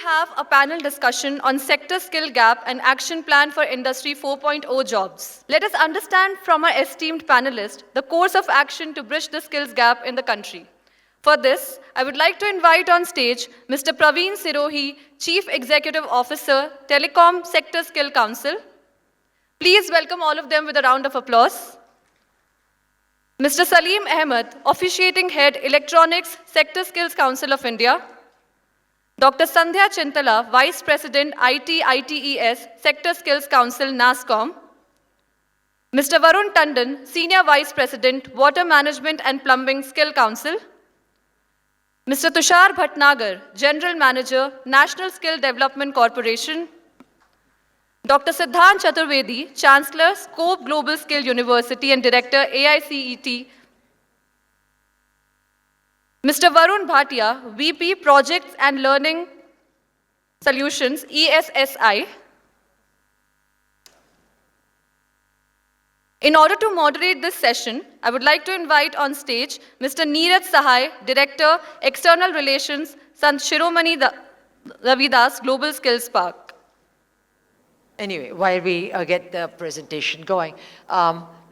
have a panel discussion on sector skill gap and action plan for Industry 4.0 jobs. Let us understand from our esteemed panelists the course of action to bridge the skills gap in the country. For this, I would like to invite on stage Mr. Praveen Sirohi, Chief Executive Officer, Telecom Sector Skill Council. Please welcome all of them with a round of applause. Mr. Saleem Ahmed, Officiating Head, Electronics Sector Skills Council of India. Dr. Sandhya Chintala, Vice President, IT-ITeS, Sector Skills Council, Nasscom. Mr. Varun Tandon, Senior Vice President, Water Management and Plumbing Skill Council. Mr. Tushar Bhatnagar, General Manager, National Skill Development Corporation. Dr. Siddharth Chaturvedi, Chancellor, Scope Global Skill University and Director, AICET. Mr. Varun Bhatia, VP, Projects and Learning Solutions, ESSCI. In order to moderate this session, I would like to invite on stage Mr. Niraj Sahay, Director, External Relations, Sant Shiromani Ravidas, Global Skills Park. Anyway, while we get the presentation going,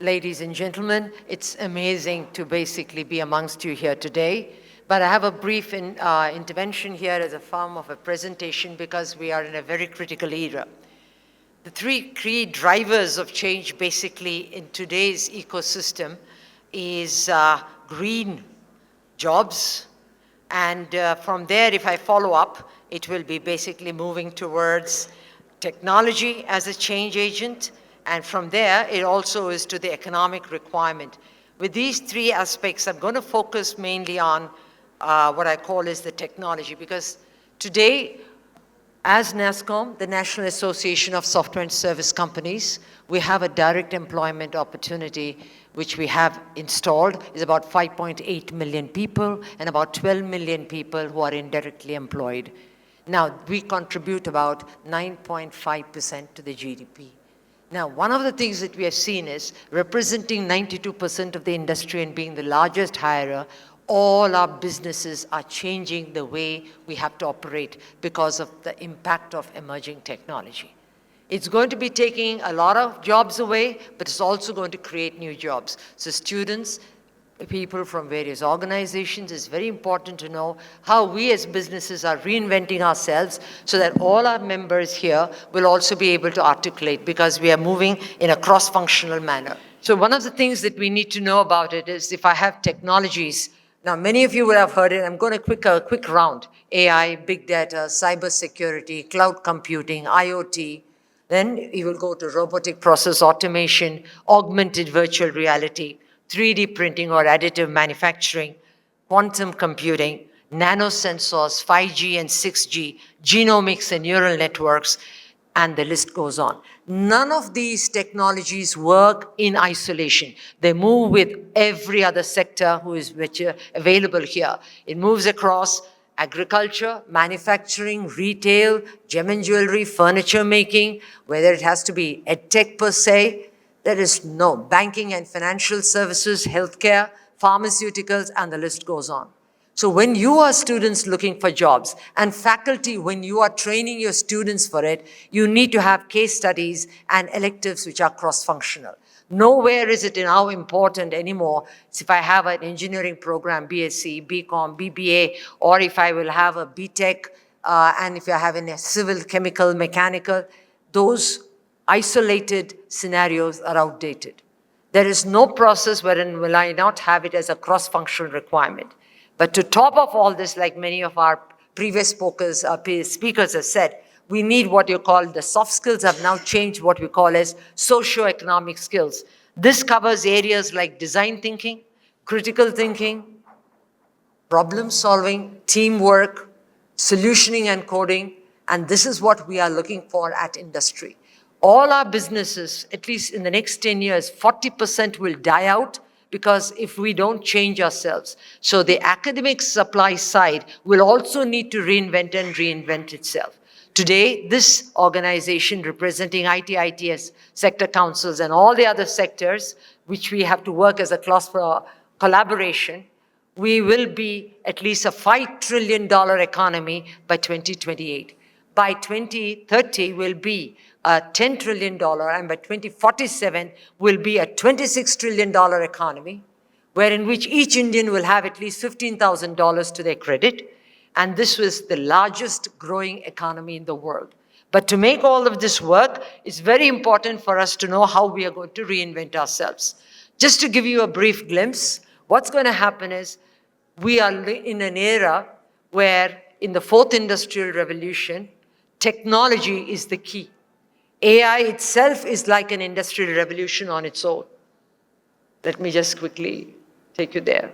ladies and gentlemen, it's amazing to basically be amongst you here today. But I have a brief intervention here as a form of a presentation because we are in a very critical era. The three key drivers of change basically in today's ecosystem is green jobs. And from there, if I follow up, it will be basically moving towards technology as a change agent. And from there, it also is to the economic requirement. With these three aspects, I'm going to focus mainly on what I call is the technology, because today, as Nasscom, the National Association of Software and Service Companies, we have a direct employment opportunity which we have installed. Is about 5.8 million people and about 12 million people who are indirectly employed. Now, we contribute about 9.5% to the GDP. Now, one of the things that we have seen is representing 92% of the industry and being the largest hirer, all our businesses are changing the way we have to operate because of the impact of emerging technology. It's going to be taking a lot of jobs away, but it's also going to create new jobs. So students, people from various organizations, it's very important to know how we as businesses are reinventing ourselves so that all our members here will also be able to articulate, because we are moving in a cross-functional manner. So one of the things that we need to know about it is if I have technologies. Now, many of you would have heard it. I'm going to quick round. AI, big data, cyber security, cloud computing, IoT. Then you will go to robotic process automation, augmented virtual reality, 3D printing or additive manufacturing, quantum computing, nanosensors, 5G and 6G, genomics and neural networks, and the list goes on. None of these technologies work in isolation. They move with every other sector which are available here. It moves across agriculture, manufacturing, retail, gem and jewelry, furniture making, whether it has to be edtech per se. There is no banking and financial services, healthcare, pharmaceuticals, and the list goes on. So when you are students looking for jobs, and faculty, when you are training your students for it, you need to have case studies and electives which are cross-functional. Nowhere is it now important anymore. So if I have an engineering program, BSc, BCom, BBA, or if I will have a BTech, and if you're having a civil, chemical, mechanical, those isolated scenarios are outdated. There is no process wherein will I not have it as a cross-functional requirement. But to top of all this, like many of our previous speakers have said, we need what you call the soft skills have now changed what we call as socio-economic skills. This covers areas like design thinking, critical thinking, problem solving, teamwork, solutioning and coding, and this is what we are looking for at industry. All our businesses, at least in the next 10 years, 40% will die out because if we don't change ourselves. So the academic supply side will also need to reinvent itself. Today, this organization representing IT-ITeS sector councils and all the other sectors, which we have to work as a class for collaboration, we will be at least a $5 trillion economy by 2028. by 2030 will be a $10 trillion, and by 2047 will be a $26 trillion economy, wherein which each Indian will have at least $15,000 to their credit. And this was the largest growing economy in the world. But to make all of this work, it's very important for us to know how we are going to reinvent ourselves. Just to give you a brief glimpse, what's going to happen is we are in an era where in the fourth industrial revolution, technology is the key. AI itself is like an industrial revolution on its own. Let me just quickly take you there.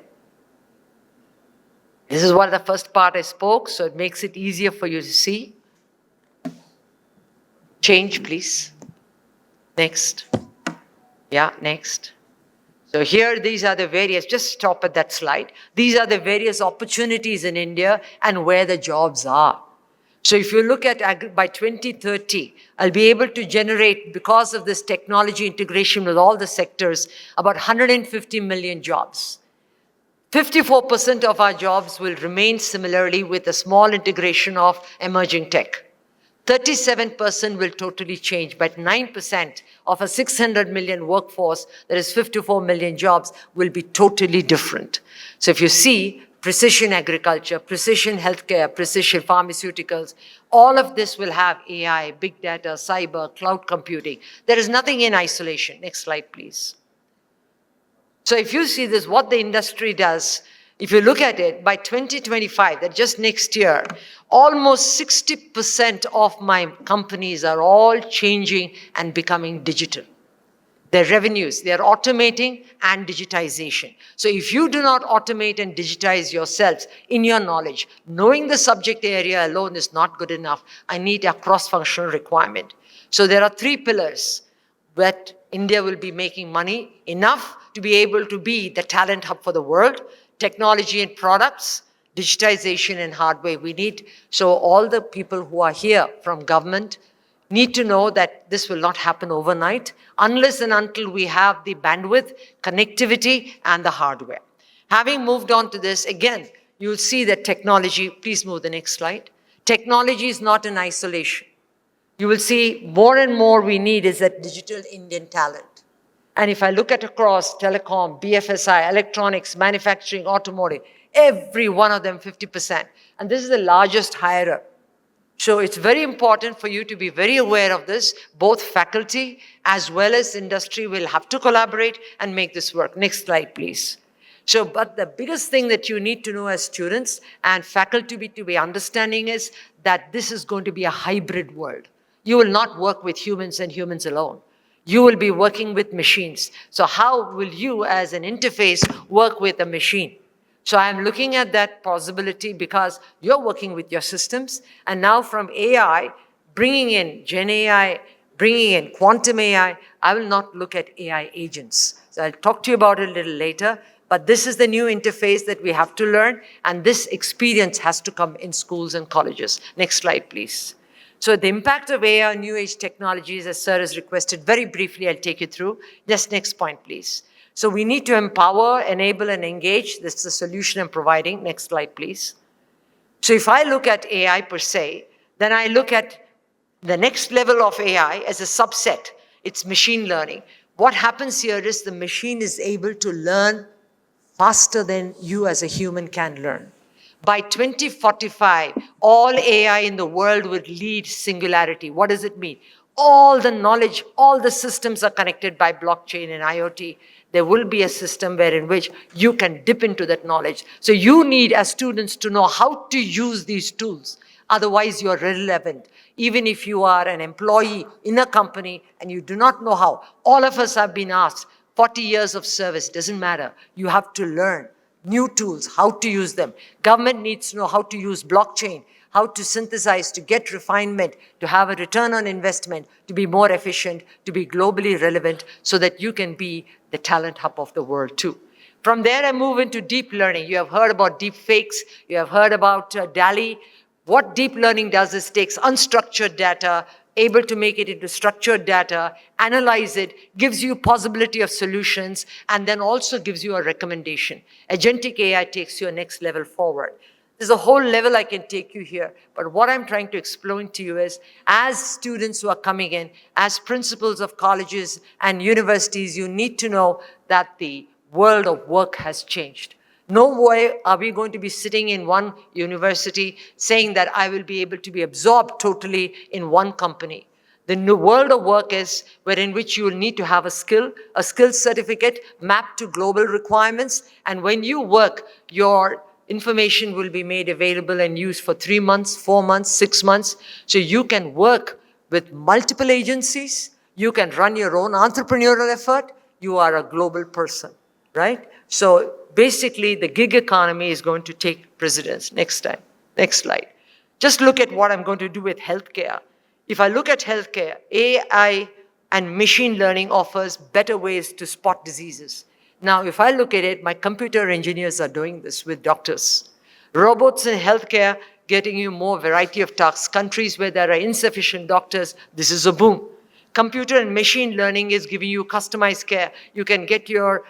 This is what the first part I spoke, so it makes it easier for you to see. Change, please. Next. Yeah, next. So here, these are the various, just stop at that slide. These are the various opportunities in India and where the jobs are. So if you look at by 2030, I'll be able to generate, because of this technology integration with all the sectors, about 150 million jobs. 54% of our jobs will remain similarly with a small integration of emerging tech. 37% will totally change, but 9% of a 600 million workforce, that is 54 million jobs, will be totally different. So if you see, precision agriculture, precision healthcare, precision pharmaceuticals, all of this will have AI, big data, cyber, cloud computing. There is nothing in isolation. Next slide, please. So if you see this, what the industry does, if you look at it, by 2025, that just next year, almost 60% of my companies are all changing and becoming digital. Their revenues, they are automating and digitization. So if you do not automate and digitize yourselves in your knowledge, knowing the subject area alone is not good enough. I need a cross-functional requirement. So there are three pillars that India will be making money enough to be able to be the talent hub for the world: technology and products, digitization and hardware. We need, so all the people who are here from government need to know that this will not happen overnight unless and until we have the bandwidth, connectivity, and the hardware. Having moved on to this, again, you'll see that technology, please move the next slide. Technology is not in isolation. You will see more and more we need is that digital Indian talent. And if I look at across telecom, BFSI, electronics, manufacturing, automotive, every one of them 50%. And this is the largest hirer. So it's very important for you to be very aware of this. Both faculty as well as industry will have to collaborate and make this work. Next slide, please. So, but the biggest thing that you need to know as students and faculty to be understanding is that this is going to be a hybrid world. You will not work with humans and humans alone. You will be working with machines. So how will you as an interface work with a machine? So I'm looking at that possibility because you're working with your systems. And now from AI, bringing in Gen AI, bringing in quantum AI, I will not look at AI agents. So I'll talk to you about it a little later. But this is the new interface that we have to learn. And this experience has to come in schools and colleges. Next slide, please. So the impact of AI on new age technologies, as Sir has requested, very briefly, I'll take you through. Just next point, please. So we need to empower, enable, and engage. This is the solution I'm providing. Next slide, please. So if I look at AI per se, then I look at the next level of AI as a subset. It's machine learning. What happens here is the machine is able to learn faster than you as a human can learn. By 2045, all AI in the world would lead singularity. What does it mean? All the knowledge, all the systems are connected by blockchain and IoT. There will be a system wherein which you can dip into that knowledge. So you need, as students, to know how to use these tools. Otherwise, you're irrelevant. Even if you are an employee in a company and you do not know how. All of us have been asked, 40 years of service, doesn't matter. You have to learn new tools, how to use them. Government needs to know how to use blockchain, how to synthesize, to get refinement, to have a return on investment, to be more efficient, to be globally relevant, so that you can be the talent hub of the world too. From there, I move into deep learning. You have heard about deep fakes. You have heard about DALI. What deep learning does is takes unstructured data, able to make it into structured data, analyze it, gives you possibility of solutions, and then also gives you a recommendation. Agentic AI takes you a next level forward. There's a whole level I can take you here. But what I'm trying to explain to you is, as students who are coming in, as principals of colleges and universities, you need to know that the world of work has changed. No way are we going to be sitting in one university saying that I will be able to be absorbed totally in one company. The new world of work is wherein which you will need to have a skill certificate mapped to global requirements. And when you work, your information will be made available and used for 3 months, 4 months, 6 months. So you can work with multiple agencies. You can run your own entrepreneurial effort. You are a global person, right? So basically, the gig economy is going to take precedence. Next slide. Just look at what I'm going to do with healthcare. If I look at healthcare, AI and machine learning offers better ways to spot diseases. Now, if I look at it, my computer engineers are doing this with doctors. Robots in healthcare, getting you more variety of tasks. Countries where there are insufficient doctors, this is a boom. Computer and machine learning is giving you customized care. You can get your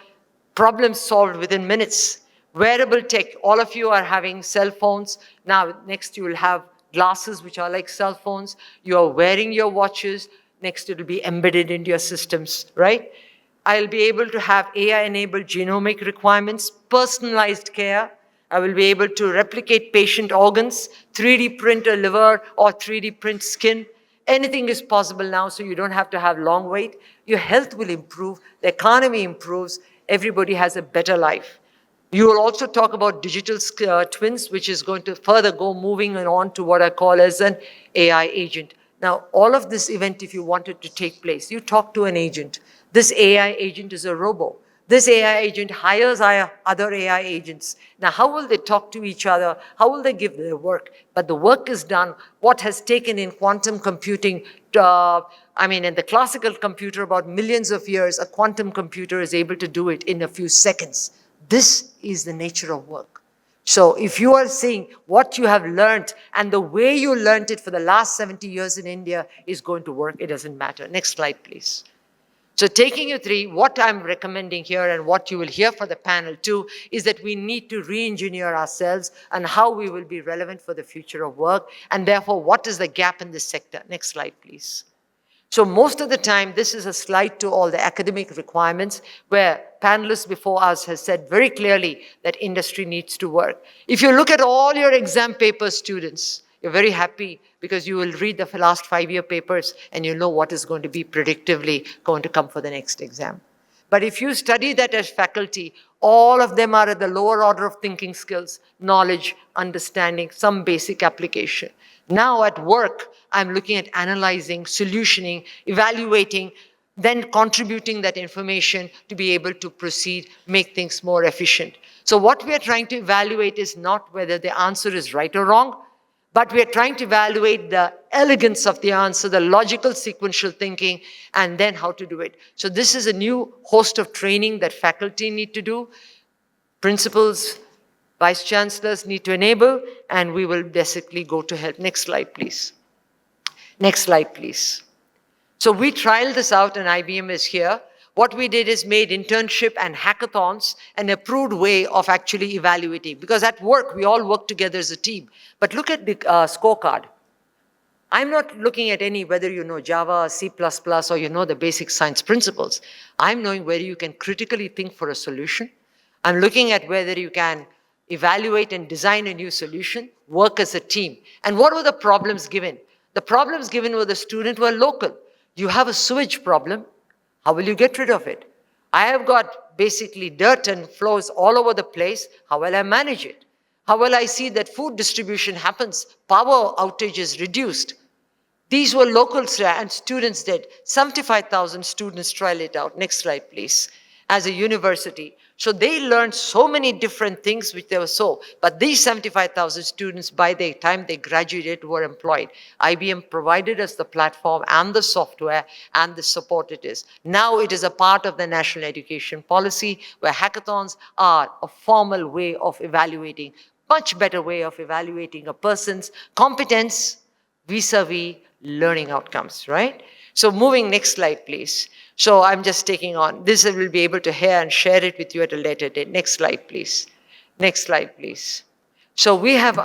problems solved within minutes. Wearable tech, all of you are having cell phones. Now, next you will have glasses, which are like cell phones. You are wearing your watches. Next, it will be embedded into your systems, right? I'll be able to have AI-enabled genomic requirements, personalized care. I will be able to replicate patient organs, 3D print a liver or 3D print skin. Anything is possible now, so you don't have to have long wait. Your health will improve, the economy improves, everybody has a better life. You will also talk about digital twins, which is going to further go moving on to what I call as an AI agent. Now, all of this event, if you want it to take place, you talk to an agent. This AI agent is a robo. This AI agent hires other AI agents. Now, how will they talk to each other? How will they give their work? But the work is done. What has taken in quantum computing, in the classical computer about millions of years, a quantum computer is able to do it in a few seconds. This is the nature of work. So if you are seeing what you have learned and the way you learned it for the last 70 years in India is going to work, it doesn't matter. Next slide, please. So taking you through, what I'm recommending here and what you will hear for the panel too, is that we need to re-engineer ourselves and how we will be relevant for the future of work, and therefore what is the gap in this sector. Next slide, please. So most of the time, this is a slide to all the academic requirements where panelists before us has said very clearly that industry needs to work. If you look at all your exam papers, students, you're very happy because you will read the last 5-year papers and you know what is going to be predictively going to come for the next exam. But if you study that as faculty, all of them are at the lower order of thinking skills, knowledge, understanding, some basic application. Now at work, I'm looking at analyzing, solutioning, evaluating, then contributing that information to be able to proceed, make things more efficient. So what we are trying to evaluate is not whether the answer is right or wrong, but we are trying to evaluate the elegance of the answer, the logical sequential thinking, and then how to do it. So this is a new host of training that faculty need to do, principals, vice chancellors need to enable, and we will basically go to help. Next slide, please. Next slide, please. So we trialed this out, and IBM is here. What we did is made internship and hackathons an approved way of actually evaluating. Because at work, we all work together as a team. But look at the scorecard. I'm not looking at whether you know Java, C++, or you know the basic science principles. I'm knowing whether you can critically think for a solution. I'm looking at whether you can evaluate and design a new solution, work as a team. And what were the problems given? The problems given were the student were local. You have a sewage problem. How will you get rid of it? I have got basically dirt and flows all over the place. How will I manage it? How will I see that food distribution happens? Power outage is reduced. These were local and students did. 75,000 students trial it out. Next slide, please. As a university. So they learned so many different things which they were but these 75,000 students, by the time they graduated, were employed. IBM provided us the platform and the software and the support it is. Now it is a part of the national education policy where hackathons are a formal way of evaluating, much better way of evaluating a person's competence vis-a-vis learning outcomes, right? So moving next slide, please. So I'm just taking on, this I will be able to hear and share it with you at a later date. Next slide, please. Next slide, please. So we have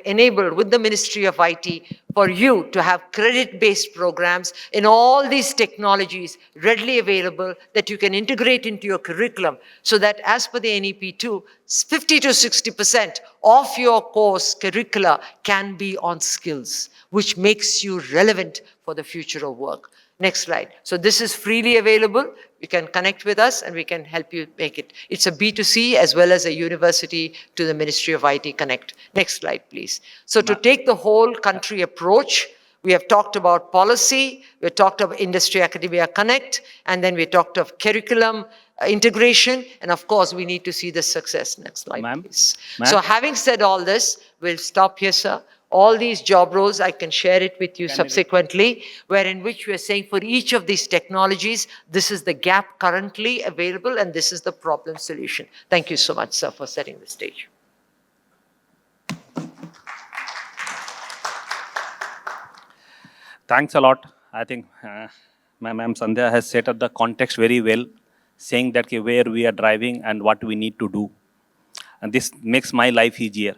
enabled with the Ministry of IT for you to have credit-based programs in all these technologies readily available that you can integrate into your curriculum so that as per the NEP2, 50 to 60% of your course curricula can be on skills, which makes you relevant for the future of work. Next slide. So this is freely available. You can connect with us and we can help you make it. It's a B2C as well as a university to the Ministry of IT Connect. Next slide, please. So to take the whole country approach, we have talked about policy, we have talked about industry academia connect, and then we talked of curriculum integration, and of course we need to see the success. Next slide, please. So having said all this, we'll stop here, sir. All these job roles, I can share it with you subsequently, where in which we are saying for each of these technologies, this is the gap currently available and this is the problem solution. Thank you so much, sir, for setting the stage. Thanks a lot. I think Ma'am Sandhya has set up the context very well, saying that where we are driving and what we need to do. And this makes my life easier.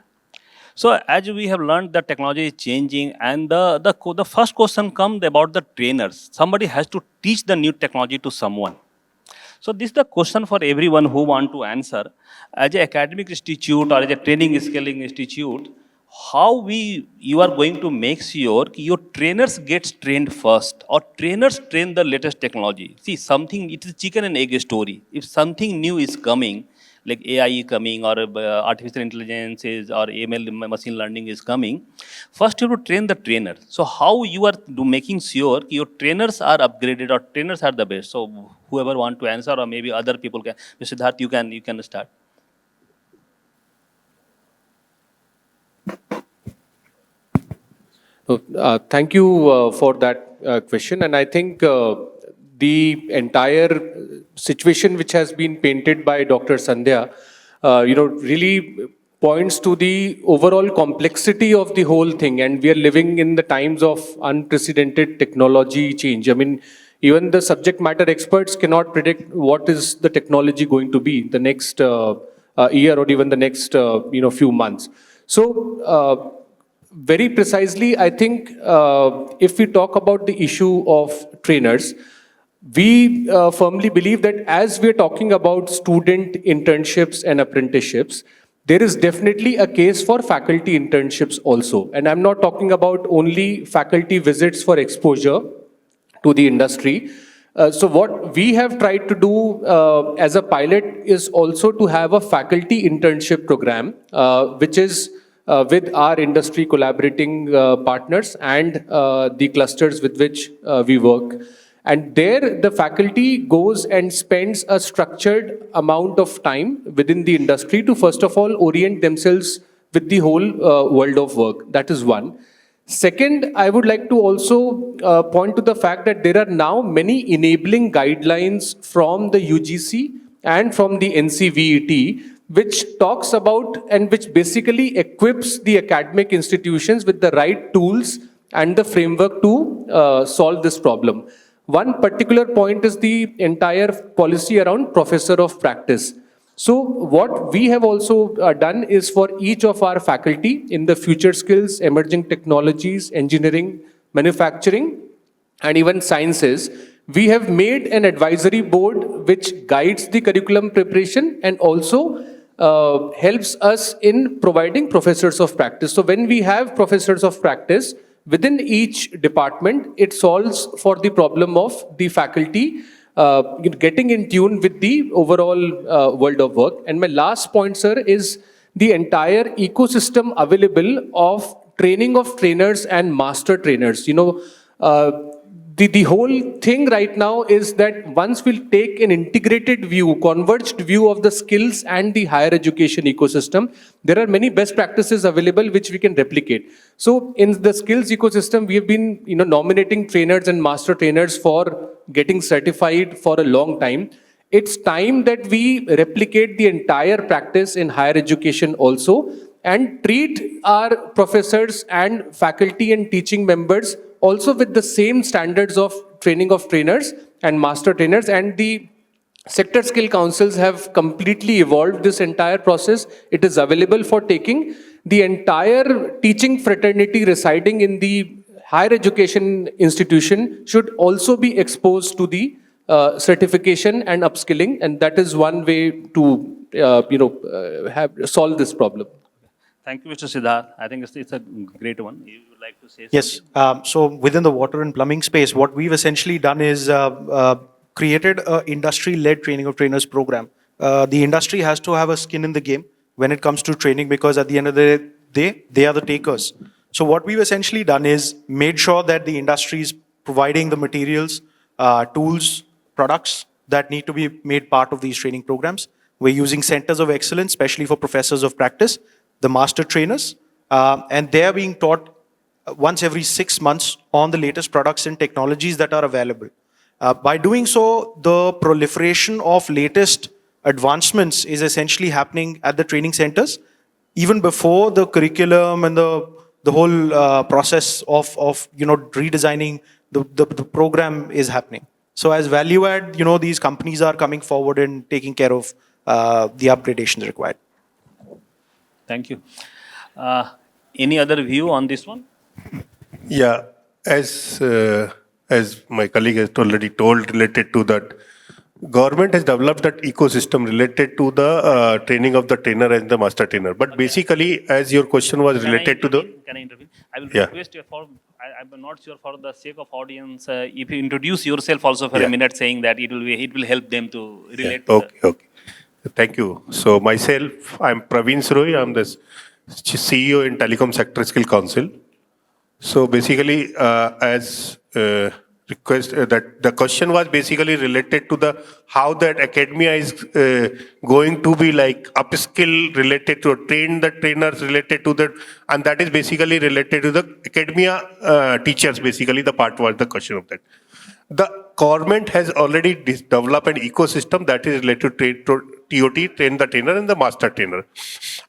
So as we have learned, the technology is changing, and the first question comes about the trainers. Somebody has to teach the new technology to someone. So this is the question for everyone who want to answer. As an academic institute or as a training skilling institute, how you are going to make sure your trainers gets trained first, or trainers train the latest technology. See, something, it is chicken and egg story. If something new is coming, like AI is coming, or artificial intelligence is, or ML, machine learning is coming, first you have to train the trainer. So how you are making sure your trainers are upgraded or trainers are the best? So whoever want to answer, or maybe other people can. Mr. Siddharth, you can start. Thank you for that question. And I think the entire situation which has been painted by Dr. Sandhya, really points to the overall complexity of the whole thing. And we are living in the times of unprecedented technology change. I mean, even the subject matter experts cannot predict what is the technology going to be the next year or even the next few months. So very precisely, I think if we talk about the issue of trainers, we firmly believe that as we're talking about student internships and apprenticeships, there is definitely a case for faculty internships also. And I'm not talking about only faculty visits for exposure to the industry. So what we have tried to do as a pilot is also to have a faculty internship program, which is with our industry collaborating partners and the clusters with which we work. And there the faculty goes and spends a structured amount of time within the industry to first of all orient themselves with the whole world of work. That is one. Second, I would like to also point to the fact that there are now many enabling guidelines from the UGC and from the NCVET, which talks about and which basically equips the academic institutions with the right tools and the framework to solve this problem. One particular point is the entire policy around professor of practice. So what we have also done is for each of our faculty in the future skills, emerging technologies, engineering, manufacturing, and even sciences, we have made an advisory board which guides the curriculum preparation and also helps us in providing professors of practice. So when we have professors of practice within each department, it solves for the problem of the faculty getting in tune with the overall world of work. And my last point, sir, is the entire ecosystem available of training of trainers and master trainers. The whole thing right now is that once we'll take an integrated view, converged view of the skills and the higher education ecosystem, there are many best practices available which we can replicate. So in the skills ecosystem, we have been nominating trainers and master trainers for getting certified for a long time. It's time that we replicate the entire practice in higher education also and treat our professors and faculty and teaching members also with the same standards of training of trainers and master trainers. And the sector skill councils have completely evolved this entire process. It is available for taking. the entire teaching fraternity residing in the higher education institution should also be exposed to the certification and upskilling, and that is one way to solve this problem. Thank you, Mr. Siddharth. I think it's a great one. You would like to say Yes. something? So within the water and plumbing space, what we've essentially done is created an industry-led training of trainers program. The industry has to have a skin in the game when it comes to training, because at the end of the day, they are the takers. So what we've essentially done is made sure that the industry is providing the materials, tools, products that need to be made part of these training programs. We're using centers of excellence, especially for professors of practice, the master trainers, and they're being taught once every 6 months on the latest products and technologies that are available. By doing so, the proliferation of latest advancements is essentially happening at the training centers, even before the curriculum and the whole process of redesigning the program is happening. So as value add, these companies are coming forward and taking care of the upgradations required. Thank you. Any other view on this one? Yeah, as my colleague has already told, related to that, government has developed that ecosystem related to the training of the trainer and the master trainer. But basically, as your question was related to the... Can I intervene? I will Yeah. request you I'm not sure, for the sake of audience, if you introduce yourself also for a minute, saying that it will help them to relate to Okay. Thank you. So myself, I'm Praveen Sirohi. I'm the CEO in Telecom Sector Skill Council. So basically, as request that the question was basically related to the how that academia is going to be like upskill related to train the trainers related to that, and that is basically related to the academia teachers. Basically, the part was the question of that. The government has already developed an ecosystem that is related to TOT, train the trainer, and the master trainer,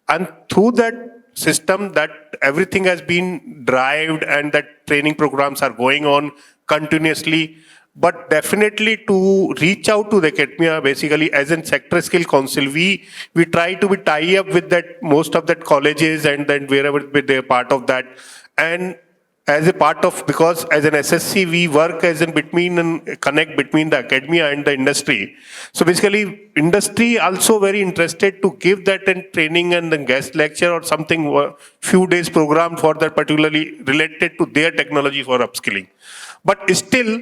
and through that system, that everything has been derived and that training programs are going on continuously. But definitely to reach out to the academia, basically as in Sector Skill Council, we try to be tie up with that most of that colleges and then wherever they're part of that. And as a part of, because as an SSC, we work as in between and connect between the academia and the industry. So basically, industry also very interested to give that in training and then guest lecture or something, few days program for that particularly related to their technology for upskilling. But still,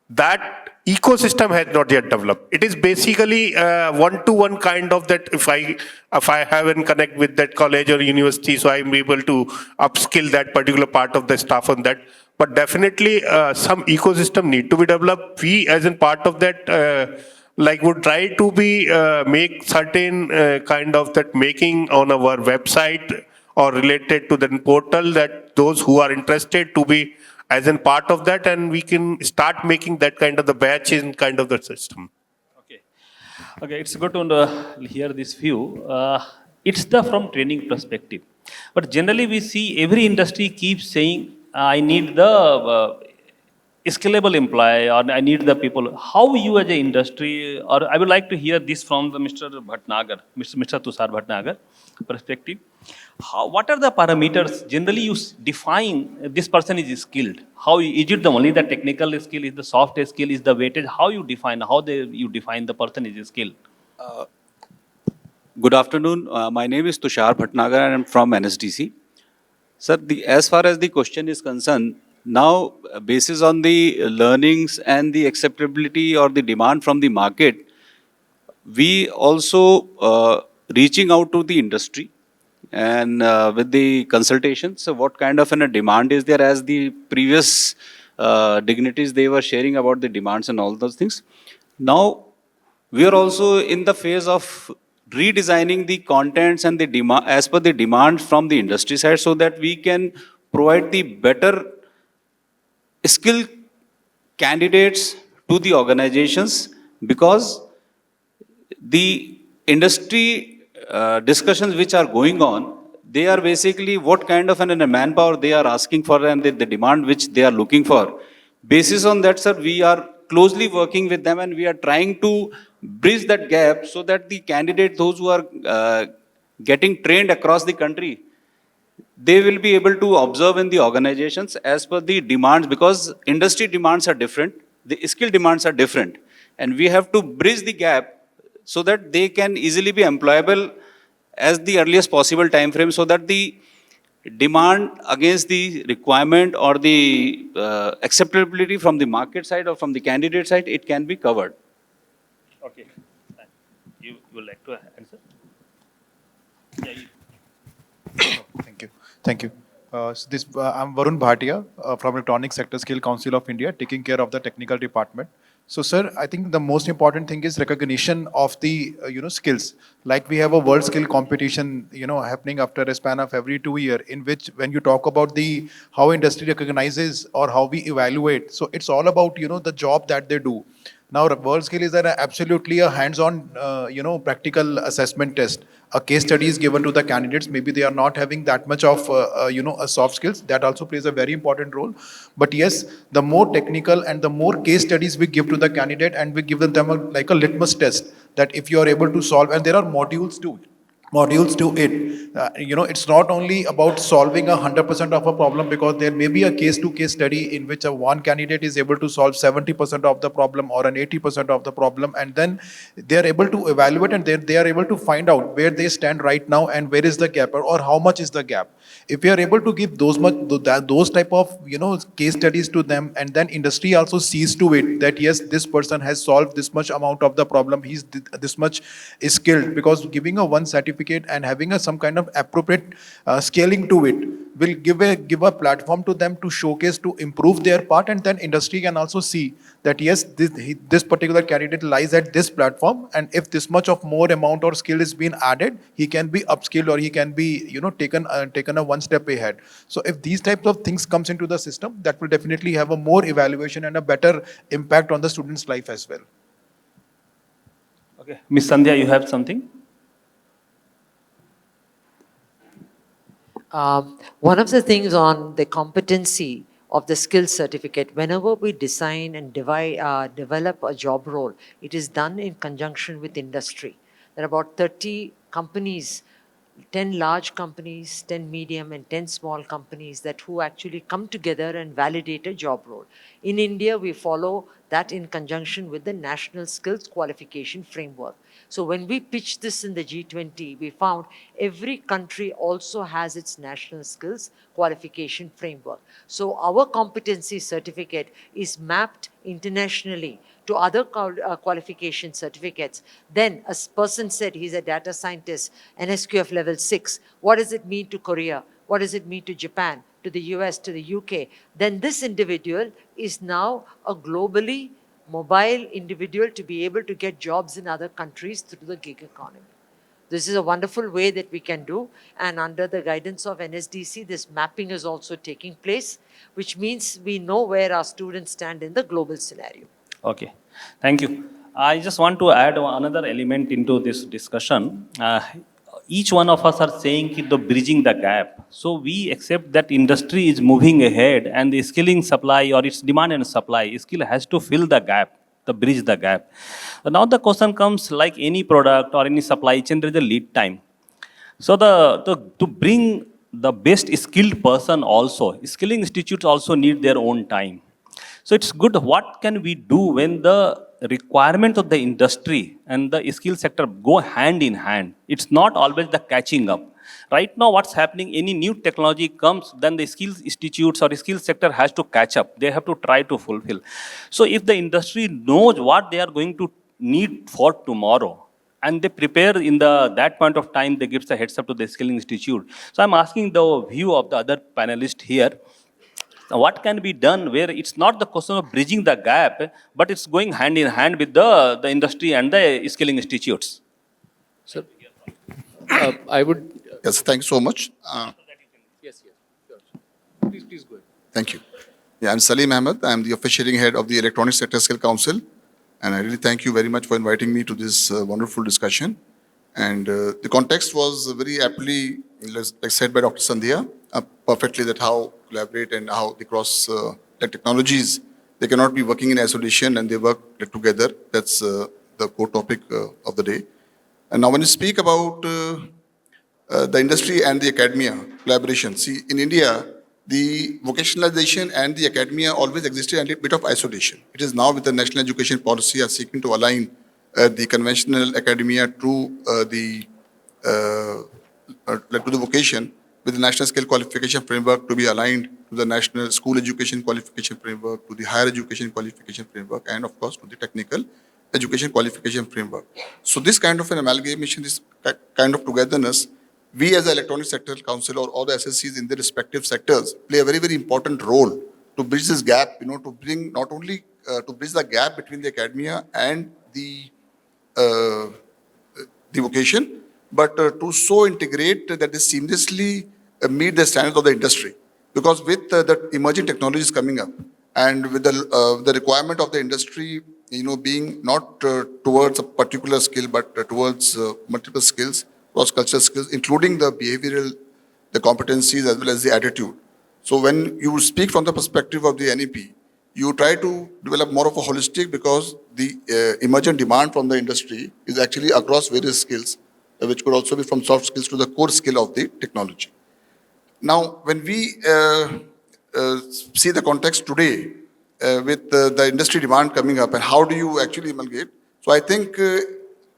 that ecosystem has not yet developed. It is basically one-to-one kind of that. If I have and connect with that college or university, so I'm able to upskill that particular part of the staff on that. But definitely some ecosystem need to be developed. We, as in part of that, would try to be make certain kind of that making on our website or related to the portal, that those who are interested to be as in part of that, and we can start making that kind of the batch in kind of the system. Okay, it's good to hear this view. It's from training perspective. But generally we see every industry keeps saying, I need the scalable employee, or I need the people. How you as an industry, or I would like to hear this from the Mr. Bhatnagar, Mr. Tushar Bhatnagar perspective. What are the parameters generally you define this person is skilled? How is it only the technical skill, is the soft skill, is the weightage? How you define, you define the person is skilled? Good afternoon. My name is Tushar Bhatnagar and I'm from NSDC. Sir, as far as the question is concerned, now basis on the learnings and the acceptability or the demand from the market, we also reaching out to the industry and with the consultations. So what kind of a demand is there, as the previous dignitaries, they were sharing about the demands and all those things. Now we are also in the phase of redesigning the contents and the demand as per the demand from the industry side, so that we can provide the better skilled candidates to the organizations, because the industry discussions which are going on, they are basically what kind of a manpower they are asking for and the demand which they are looking for. Basis on that, sir, we are closely working with them and we are trying to bridge that gap, so that the candidate, those who are getting trained across the country, they will be able to observe in the organizations as per the demands, because industry demands are different, the skill demands are different, and we have to bridge the gap so that they can easily be employable as the earliest possible time frame, so that the demand against the requirement or the acceptability from the market side or from the candidate side, it can be covered. Okay. You would like to answer? Yeah, Thank you. Thank you. I'm Varun Bhatia from Electronic Sector Skill Council of India, taking care of the technical department. So, sir, I think the most important thing is recognition of the skills. Like we have a world skill competition, happening after a span of every 2 years, in which when you talk about the how industry recognizes or how we evaluate, so it's all about the job that they do. Now, world skill is absolutely a hands-on, practical assessment test. A case study is given to the candidates. Maybe they are not having that much of, a soft skills. That also plays a very important role. But yes, the more technical and the more case studies we give to the candidate, and we give them like a litmus test that if you are able to solve, and there are modules too. Modules to it. It's not only about solving 100% of a problem, because there may be a case-to-case study in which a one candidate is able to solve 70% of the problem or an 80% of the problem, and then they are able to evaluate, and they are able to find out where they stand right now and where is the gap, or how much is the gap. If we are able to give those type of case studies to them, and then industry also sees to it that yes, this person has solved this much amount of the problem, he's this much skilled, because giving a one certificate and having some kind of appropriate scaling to it will give a platform to them to showcase, to improve their part, and then industry can also see that yes, this particular candidate lies at this platform, and if this much of more amount or skill is being added, he can be upskilled, or he can be taken a one step ahead. So if these types of things comes into the system, that will definitely have a more evaluation and a better impact on the student's life as well. Okay. Miss Sandhya, you have something? One of the things on the competency of the skills certificate, whenever we design and develop a job role, it is done in conjunction with industry. There are about 30 companies, 10 large companies, 10 medium and 10 small companies that who actually come together and validate a job role. In India, we follow that in conjunction with the National Skills Qualification Framework. So when we pitched this in the G20, we found every country also has its national skills qualification framework. So our competency certificate is mapped internationally to other qualification certificates. Then a person said he's a data scientist, an SQF level 6. What does it mean to Korea? What does it mean to Japan, to the US, to the UK? Then this individual is now a globally mobile individual to be able to get jobs in other countries through the gig economy. This is a wonderful way that we can do, and under the guidance of NSDC, this mapping is also taking place, which means we know where our students stand in the global scenario. Okay, thank you. I just want to add another element into this discussion. Each one of us are saying the bridging the gap. So we accept that industry is moving ahead, and the skilling supply or its demand and supply skill has to fill the gap, to bridge the gap. But now the question comes, like any product or any supply chain, there is a lead time. So to bring the best skilled person also, skilling institutes also need their own time. So it's good, what can we do when the requirement of the industry and the skill sector go hand in hand? It's not always the catching up. Right now what's happening, any new technology comes, then the skills institutes or skill sector has to catch up. They have to try to fulfill. So if the industry knows what they are going to need for tomorrow, and they prepare in that point of time, they give the heads up to the skilling institute. So I'm asking the view of the other panelists here. What can be done where it's not the question of bridging the gap, but it's going hand in hand with the industry and the skilling institutes? Sir, I would. Yes, thanks so much. Yes, sure. Please go ahead. Thank you. Yeah, I'm Saleem Ahmed. I'm the officiating head of the Electronic Sector Skill Council. And I really thank you very much for inviting me to this wonderful discussion. And the context was very aptly like said by Dr. Sandhya, perfectly that how collaborate and how they cross the technologies. They cannot be working in isolation and they work together. That's the core topic of the day. And now when you speak about the industry and the academia collaboration. See, in India, the vocationalization and the academia always existed in a bit of isolation. It is now with the national education policy are seeking to align the conventional academia to the vocation with the national skill qualification framework to be aligned to the national school education qualification framework, to the higher education qualification framework, and of course to the technical education qualification framework. So this kind of an amalgamation, this kind of togetherness, we as the Electronic Sector Council or all the SSCs in their respective sectors play a very, very important role to bridge this gap, to bring not only to bridge the gap between the academia and the vocation, but to so integrate that they seamlessly meet the standards of the industry. Because with the emerging technologies coming up and with the requirement of the industry, being not towards a particular skill, but towards multiple skills, cross-cultural skills, including the behavioral, the competencies as well as the attitude. So when you speak from the perspective of the NEP, you try to develop more of a holistic because the emergent demand from the industry is actually across various skills, which could also be from soft skills to the core skill of the technology. Now, when we see the context today with the industry demand coming up and how do you actually amalgamate? So I think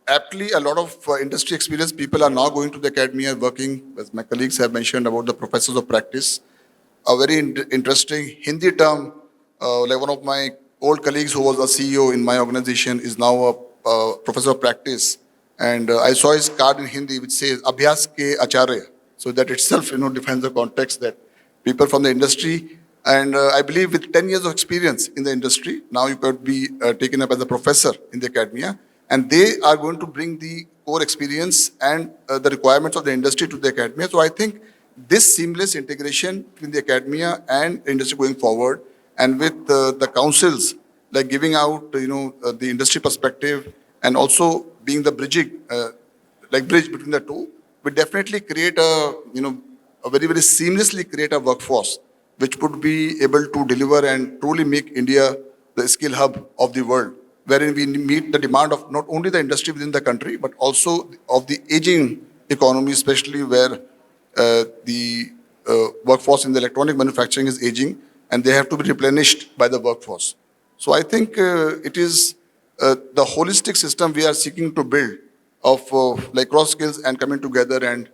aptly a lot of industry experienced people are now going to the academia working, as my colleagues have mentioned about the professors of practice. A very interesting Hindi term, like one of my old colleagues who was a CEO in my organization is now a professor of practice. And I saw his card in Hindi which says Abhyas ke Acharya. So that itself, defines the context that people from the industry, and I believe with 10 years of experience in the industry, now you could be taken up as a professor in the academia, and they are going to bring the core experience and the requirements of the industry to the academia. So I think this seamless integration between the academia and the industry going forward, and with the councils, like giving out, the industry perspective and also being the bridge between the two, will definitely create a very, very seamlessly create a workforce which would be able to deliver and truly make India the skill hub of the world, wherein we meet the demand of not only the industry within the country, but also of the aging economy, especially where the workforce in the electronic manufacturing is aging and they have to be replenished by the workforce. So I think it is the holistic system we are seeking to build of like cross skills and coming together and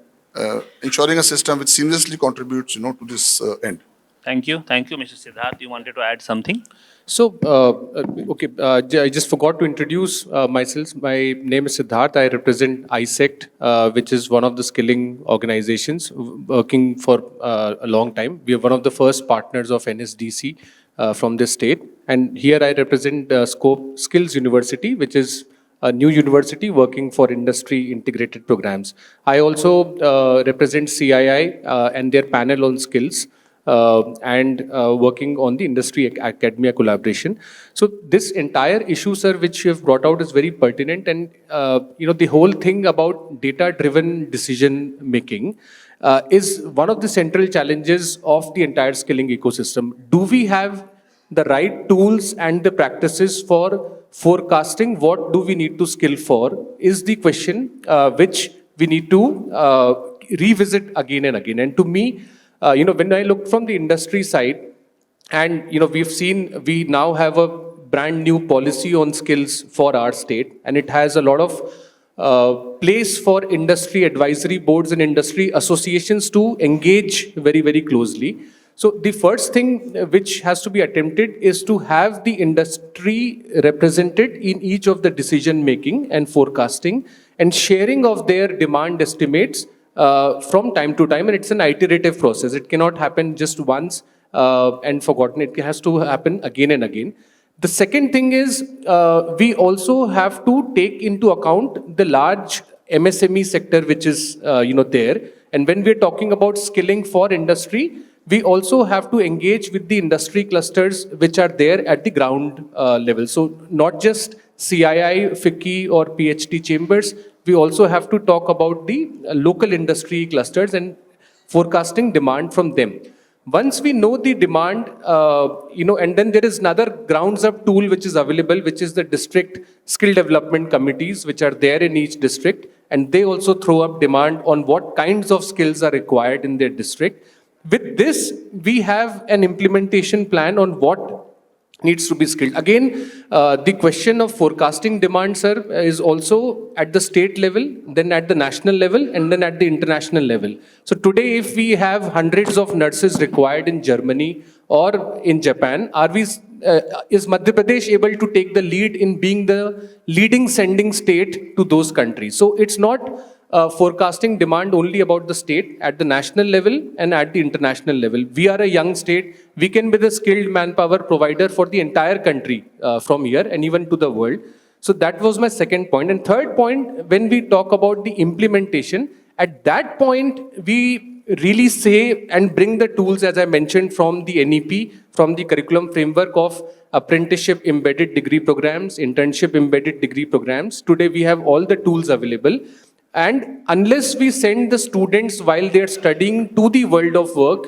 ensuring a system which seamlessly contributes, to this end. Thank you, Mr. Siddharth. You wanted to add something? So, I just forgot to introduce myself. My name is Siddharth. I represent AISCET, which is one of the skilling organizations working for a long time. We are one of the first partners of NSDC from this state. And here I represent Scope Skills University, which is a new university working for industry integrated programs. I also represent CII and their panel on skills. And working on the industry academia collaboration. So this entire issue, sir, which you have brought out is very pertinent, and the whole thing about data-driven decision making is one of the central challenges of the entire skilling ecosystem. Do we have the right tools and the practices for forecasting? What do we need to skill for? Is the question which we need to revisit again and again. And to me, when I look from the industry side, and we've seen we now have a brand new policy on skills for our state, and it has a lot of place for industry advisory boards and industry associations to engage very, very closely. So the first thing which has to be attempted is to have the industry represented in each of the decision making and forecasting and sharing of their demand estimates from time to time, and it's an iterative process. It cannot happen just once and forgotten. It has to happen again and again. The second thing is we also have to take into account the large MSME sector which is there. And when we're talking about skilling for industry, we also have to engage with the industry clusters which are there at the ground level. So not just CII, FICCI or PhD chambers, we also have to talk about the local industry clusters and forecasting demand from them. Once we know the demand, and then there is another grounds up tool which is available, which is the district skill development committees, which are there in each district. and they also throw up demand on what kinds of skills are required in their district. With this, we have an implementation plan on what needs to be skilled. Again, the question of forecasting demand, sir, is also at the state level, then at the national level, and then at the international level. So today, if we have hundreds of nurses required in Germany or in Japan, is Madhya Pradesh able to take the lead in being the leading sending state to those countries? So it's not forecasting demand only about the state, at the national level and at the international level. We are a young state. We can be the skilled manpower provider for the entire country from here and even to the world. So that was my second point. And third point, when we talk about the implementation, at that point, we really say and bring the tools, as I mentioned, from the NEP, from the curriculum framework of apprenticeship embedded degree programs, internship embedded degree programs. Today, we have all the tools available. And unless we send the students while they're studying to the world of work,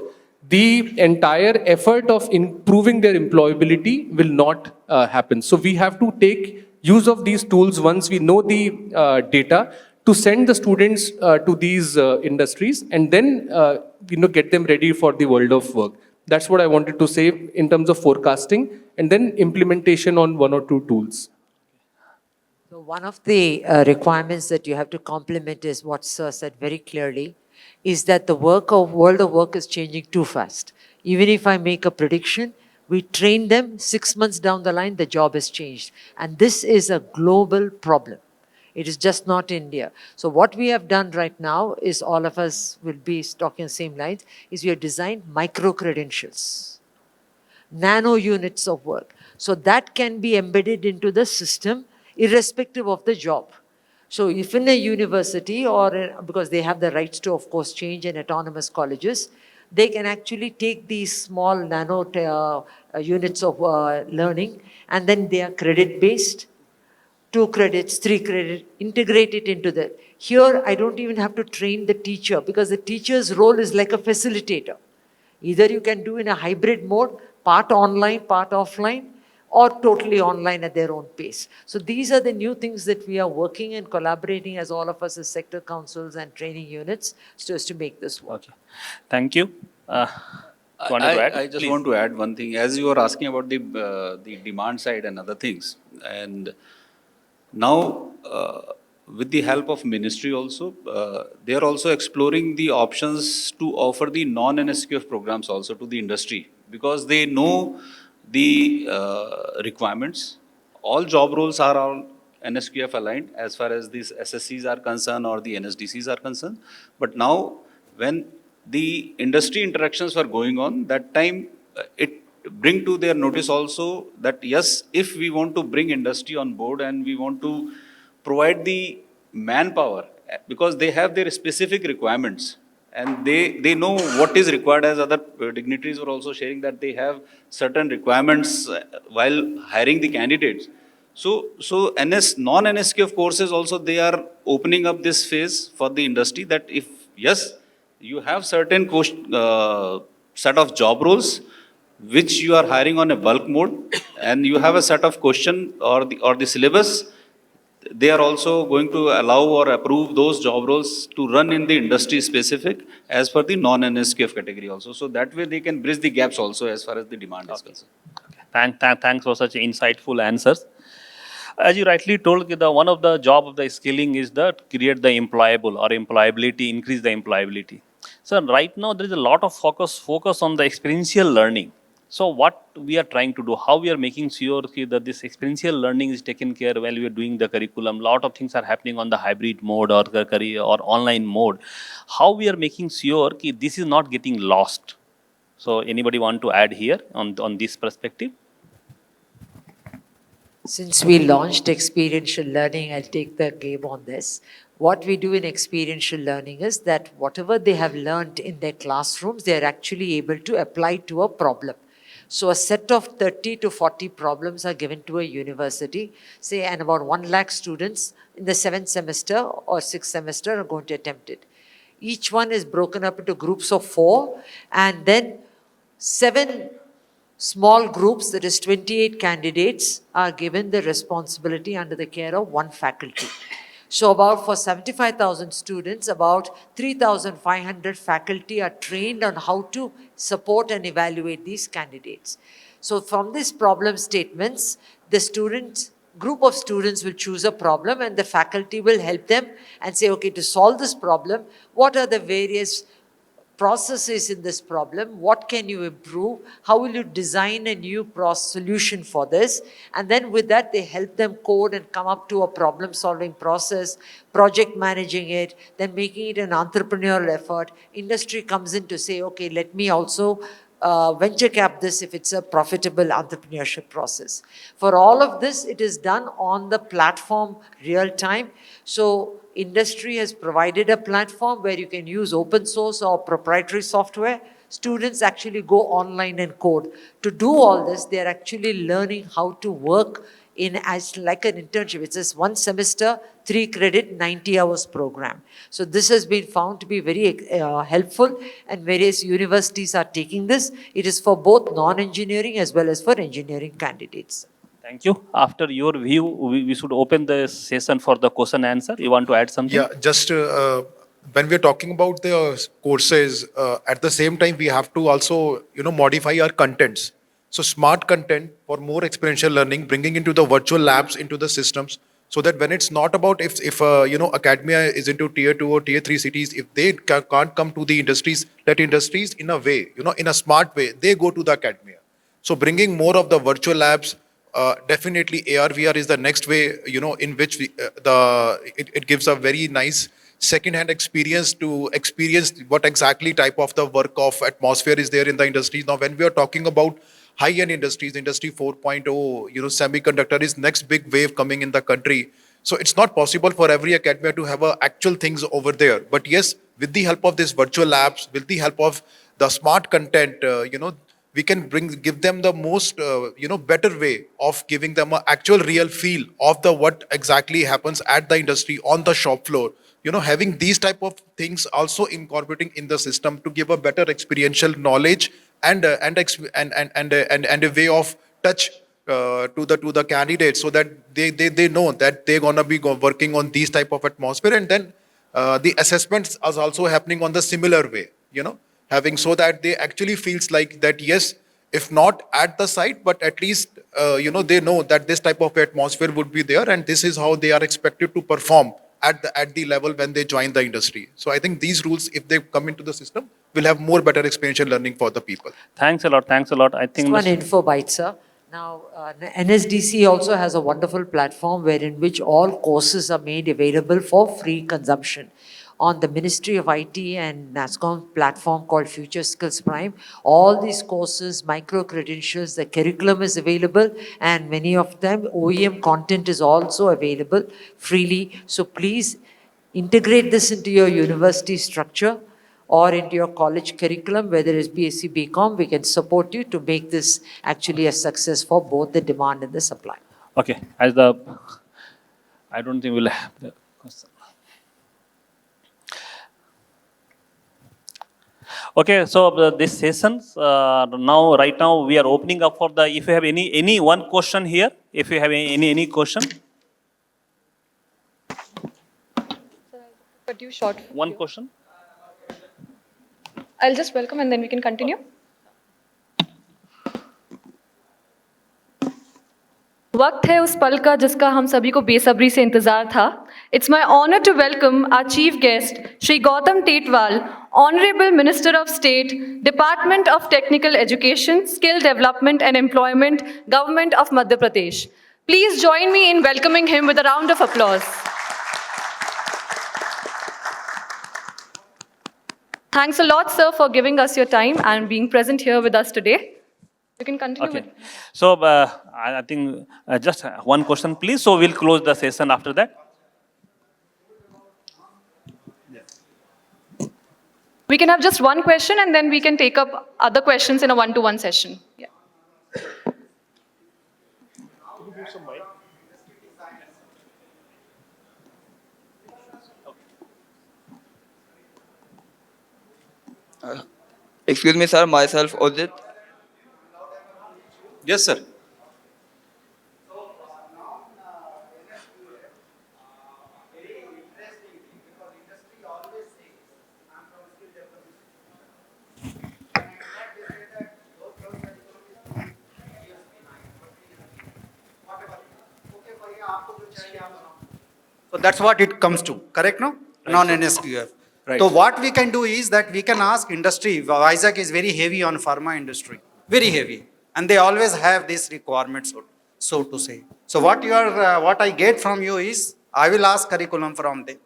the entire effort of improving their employability will not happen. So we have to take use of these tools once we know the data to send the students to these industries and then get them ready for the world of work. That's what I wanted to say in terms of forecasting and then implementation on one or two tools. So one of the requirements that you have to complement is what Sir said very clearly, is that the world of work is changing too fast. Even if I make a prediction, we train them, 6 months down the line, the job has changed. And this is a global problem. It is just not India. So what we have done right now is, all of us will be talking the same lines, is we have designed micro-credentials, nano units of work. So that can be embedded into the system irrespective of the job. So if in a university because they have the rights to, of course, change in autonomous colleges, they can actually take these small nano units of learning, and then they are credit-based, 2 credits, 3 credits, integrate it into that. Here, I don't even have to train the teacher because the teacher's role is like a facilitator. Either you can do in a hybrid mode, part online, part offline, or totally online at their own pace. So these are the new things that we are working and collaborating as all of us as sector councils and training units so as to make this work. Okay. Thank you. I just want to add one thing. As you were asking about the demand side and other things, and now with the help of ministry also, they are also exploring the options to offer the non-NSQF programs also to the industry, because they know the requirements. All job roles are all NSQF aligned as far as these SSCs are concerned or the NSDCs are concerned. But now, when the industry interactions were going on, that time it bring to their notice also that yes, if we want to bring industry on board and we want to provide the manpower, because they have their specific requirements and they know what is required, as other dignitaries were also sharing that they have certain requirements while hiring the candidates. So non-NSQF courses also, they are opening up this phase for the industry that if, yes, you have certain set of job roles which you are hiring on a bulk mode and you have a set of question or the syllabus, they are also going to allow or approve those job roles to run in the industry specific as per the non-NSQF category also. So that way they can bridge the gaps also as far as the demand is concerned. Thanks for such insightful answers. As you rightly told, one of the job of the skilling is that create the employable or employability, increase the employability. So right now there is a lot of focus on the experiential learning. So what we are trying to do, how we are making sure that this experiential learning is taken care while we are doing the curriculum. A lot of things are happening on the hybrid mode or online mode. How we are making sure that this is not getting lost. So anybody want to add here on this perspective? Since we launched experiential learning, I'll take the game on this. What we do in experiential learning is that whatever they have learned in their classrooms, they are actually able to apply to a problem. So a set of 30 to 40 problems are given to a university, say, and about 1 lakh students in the 7th semester or 6th semester are going to attempt it. Each one is broken up into groups of 4, and then 7 small groups, that is 28 candidates, are given the responsibility under the care of 1 faculty. So about for 75,000 students, about 3,500 faculty are trained on how to support and evaluate these candidates. So from these problem statements, the group of students will choose a problem and the faculty will help them and say, okay, to solve this problem, what are the various processes in this problem, what can you improve, how will you design a new solution for this, and then with that they help them code and come up to a problem solving process, project managing it, then making it an entrepreneurial effort. Industry comes in to say, okay, let me also venture cap this if it's a profitable entrepreneurship process. For all of this, it is done on the platform real time. So industry has provided a platform where you can use open source or proprietary software. Students actually go online and code. To do all this, they're actually learning how to work in as like an internship. It's just 1 semester, 3 credit, 90 hours program. So this has been found to be very helpful and various universities are taking this. It is for both non-engineering as well as for engineering candidates. Thank you. After your view, we should open the session for the question answer. You want to add something? Yeah, just when we're talking about the courses, at the same time, we have to also, modify our contents. So smart content for more experiential learning, bringing into the virtual labs into the systems, so that when it's not about if academia is into tier 2 or tier 3 cities, if they can't come to the industries, let industries in a way, in a smart way, they go to the academia. So bringing more of the virtual labs, definitely AR VR is the next way, in which it gives a very nice second-hand experience to experience what exactly type of the work of atmosphere is there in the industries. Now, when we are talking about high-end industries, Industry 4.0, semiconductor is next big wave coming in the country. So it's not possible for every academia to have actual things over there. But yes, with the help of these virtual labs, with the help of the smart content, we can give them the most, better way of giving them an actual real feel of the what exactly happens at the industry on the shop floor. Having these type of things also incorporating in the system to give a better experiential knowledge and a way of touch to the candidates, so that they know that they're gonna be working on these type of atmosphere, and then the assessments are also happening on the similar way. Having so that they actually feels like that, yes, if not at the site, but at least they know that this type of atmosphere would be there, and this is how they are expected to perform at the level when they join the industry. So I think these rules, if they come into the system, will have more better experiential learning for the people. Thanks a lot. Thanks a lot. I think Just one info bite, sir. Now, NSDC also has a wonderful platform wherein which all courses are made available for free consumption. On the Ministry of IT and Nasscom platform called Future Skills Prime, all these courses, micro-credentials, the curriculum is available, and many of them, OEM content is also available freely. So please integrate this into your university structure or into your college curriculum, whether it's BSc, BCom, we can support you to make this actually a success for both the demand and the supply. Okay, I don't think we'll have the question. Okay, so this sessions right now we are opening up for the, if you have any one question here, if you have any question. Cut you short. One question. I'll just welcome and then we can continue. वक्त है उस पल का जिसका हम सभी को बेसब्री से इंतजार था. It's my honor to welcome our chief guest, Shri Gautam Tetwal, Honorable Minister of State, Department of Technical Education, Skill Development and Employment, Government of Madhya Pradesh. Please join me in welcoming him with a round of applause. Thanks a lot, sir, for giving us your time and being present here with us today. You can continue. Okay. So I think just one question, please. So we'll close the session after that. We can have just one question and then we can take up other questions in a one-to-one session. Yeah. Excuse me, sir, myself, Udit. Yes, sir. So that's what it comes to, correct, no? Non-NSQF. Right. So what we can do is that we can ask industry, ISAC is very heavy on pharma industry, very heavy. And they always have this requirement, so to say. So what I get from you is, I will ask curriculum from them,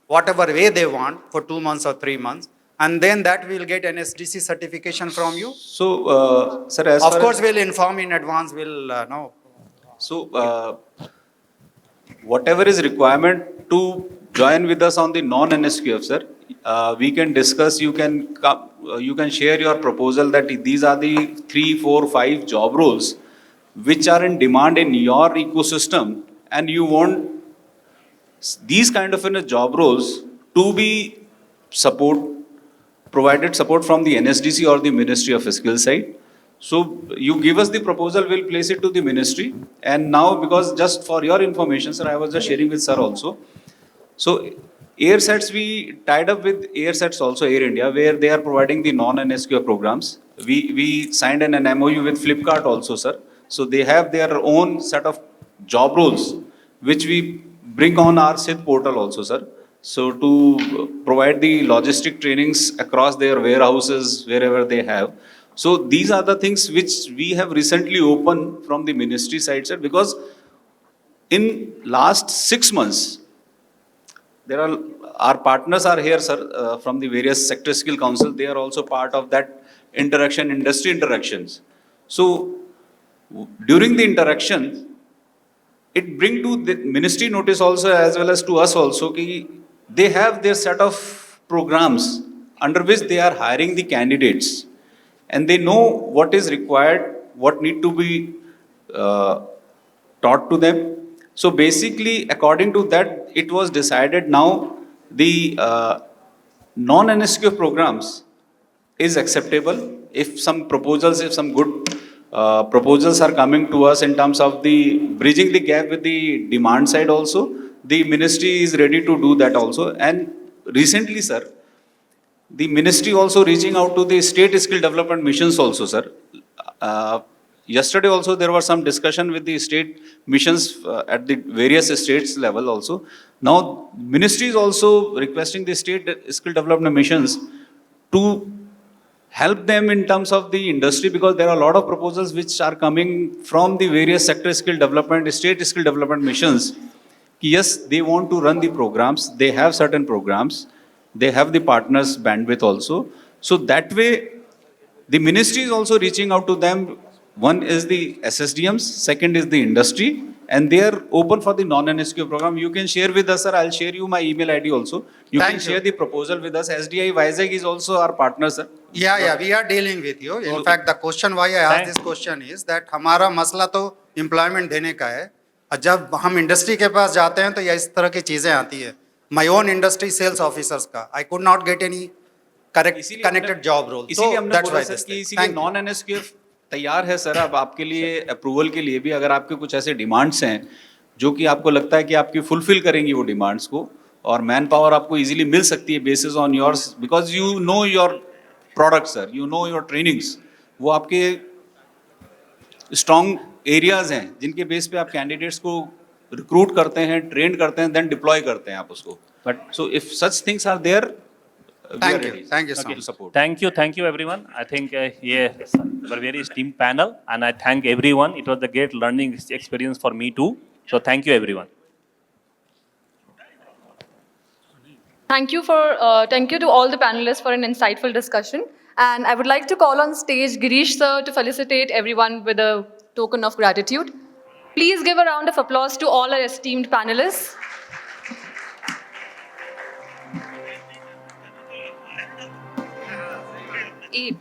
whatever way they want for 2 months or 3 months. And then that will get NSDC certification from you. So, sir, as Of far course, as, we'll inform in advance, we'll know. so, whatever is requirement to join with us on the non-NSQF, sir, we can discuss, you can come, you can share your proposal that these are the 3, 4, 5 job roles which are in demand in your ecosystem, and you want these kind of job roles to be provided support from the NSDC or the Ministry of Skill side. So you give us the proposal, we'll place it to the ministry. And now, because just for your information, sir, I was just sharing with sir also. So AirSets, we tied up with AirSets also, Air India, where they are providing the non-NSQ programs. We signed an MOU with Flipkart also, sir. So they have their own set of job roles, which we bring on our SID portal also, sir. So to provide the logistic trainings across their warehouses, wherever they have. So these are the things which we have recently opened from the ministry side, sir, because in last 6 months, there are, our partners are here, sir, from the various sector skill council. They are also part of that interaction, industry interactions. So during the interaction, it bring to the ministry notice also as well as to us also ki they have their set of programs under which they are hiring the candidates, and they know what is required, what need to be taught to them. So basically, according to that, it was decided now the non-NSQ programs is acceptable. If some proposals, if some good proposals are coming to us in terms of the bridging the gap with the demand side also, the ministry is ready to do that also. And recently, sir, the ministry also reaching out to the state skill development missions also, sir. Yesterday also there was some discussion with the state missions at the various states level also. Now ministry is also requesting the state skill development missions to help them in terms of the industry, because there are a lot of proposals which are coming from the various sector skill development, state skill development missions. Yes, they want to run the programs, they have certain programs, they have the partners bandwidth also. So that way, the ministry is also reaching out to them. One is the SSDMs, second is the industry, and they are open for the non-NSQ program. You can share with us, sir. I'll share you my email ID also. You can share the proposal with us. SDI Vizag is also our partner, sir. Yeah, we are dealing with you. In fact, the question why I asked this question is that हमारा मसला तो employment देने का है. और जब हम industry के पास जाते हैं तो ये इस तरह की चीजें आती है. My own industry sales officers का, I could not get any connected job role. इसीलिए So हमने that's बोला why सर this कि thing. इसीलिए Thank you. non-NSQ तैयार है सर अब आपके लिए अप्रूवल के लिए भी, अगर आपके कुछ ऐसे डिमांड्स हैं जो कि आपको लगता है कि आपकी फुलफिल करेंगी वो डिमांड्स को, और मैन पावर आपको इजीली मिल सकती है basis on yours, because you know your product sir, you know your trainings, वो आपके स्ट्रॉन्ग एरियाज हैं जिनके बेस पे आप कैंडिडेट्स को रिक्रूट करते हैं, ट्रेन करते हैं, देन डिप्लॉय करते हैं आप उसको. But so if such things are there, Thank you so much. Support. Thank you everyone. I think yeah, we're very esteemed panel, and I thank everyone. It was a great learning experience for me too. So thank you everyone. Thank you to all the panelists for an insightful discussion. And I would like to call on stage Girish sir to felicitate everyone with a token of gratitude. Please give a round of applause to all our esteemed panelists. Eight.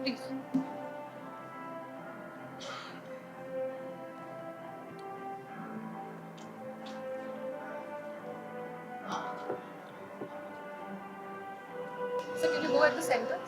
Please. So can you go at the center?